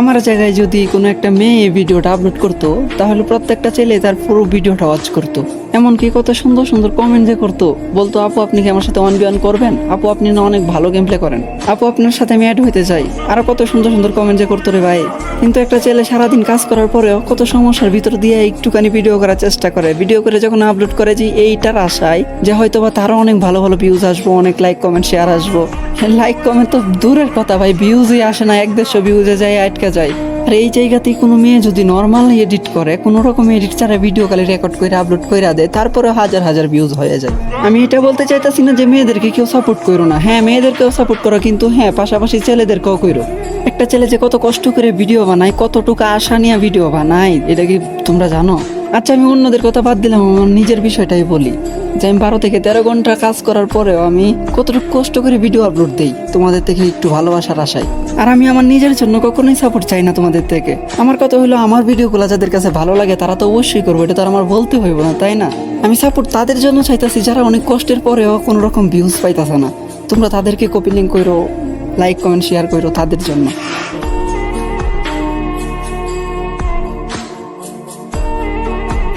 আমার জায়গায় যদি কোনো একটা মেয়ে এই ভিডিওটা আপলোড করতো তাহলে প্রত্যেকটা ছেলে তার পুরো ভিডিওটা ওয়াচ করতো। এমনকি কত সুন্দর সুন্দর কমেন্ট যে করতো, বলতো আপু আপনি কি আমার সাথে 1v1 করবেন, আপু আপনি না অনেক ভালো গেম প্লে করেন, আপু আপনার সাথে আমি অ্যাড হইতে চাই, আরো কত সুন্দর সুন্দর কমেন্ট যে করতো রে ভাই। কিন্তু একটা ছেলে সারাদিন কাজ করার পরেও কত সমস্যার ভিতর দিয়ে একটুখানি ভিডিও করার চেষ্টা করে, ভিডিও করে যখন আপলোড করে যে এইটার আশায় যে হয়তো বা তারও অনেক ভালো ভালো ভিউজ আসবো, অনেক লাইক কমেন্ট শেয়ার আসবো। লাইক কমেন্ট তো দূরের কথা ভাই, ভিউজই আসে না, 100 ভিউজে যায় আটকা যায়। আর এই জায়গাতেই কোনো মেয়ে যদি নর্মাল এডিট করে, কোনো রকম এডিট ছাড়া ভিডিও খালি রেকর্ড করে আপলোড করে দেয়, তারপরে হাজার হাজার ভিউজ হয়ে যায়। আমি এটা বলতে চাইতেছি না যে মেয়েদেরকে কেউ সাপোর্ট করো না, হ্যাঁ মেয়েদেরকেও সাপোর্ট করো, কিন্তু হ্যাঁ পাশাপাশি ছেলেদেরকেও করো। একটা ছেলে যে কত কষ্ট করে ভিডিও বানায়, কতটুকু আশা নিয়ে ভিডিও বানায়, এটা কি তোমরা জানো? আচ্ছা আমি অন্যদের কথা বাদ দিলাম, আমার নিজের বিষয়টাই বলি যে আমি 12 থেকে 13 ঘন্টা কাজ করার পরেও আমি কতটুকু কষ্ট করে ভিডিও আপলোড দিই তোমাদের থেকে একটু ভালোবাসার আশায়। আর আমি আমার নিজের জন্য কখনোই সাপোর্ট চাই না তোমাদের থেকে। আমার কথা হলো আমার ভিডিওগুলো যাদের কাছে ভালো লাগে তারা তো অবশ্যই করবো, এটা তো আর আমার বলতে হইব না, তাই না? আমি সাপোর্ট তাদের জন্য চাইতেছি যারা অনেক কষ্টের পরেও কোনো রকম ভিউজ পাইতেছে না। তোমরা তাদেরকে কপি লিঙ্ক করো, লাইক কমেন্ট শেয়ার করো তাদের জন্য।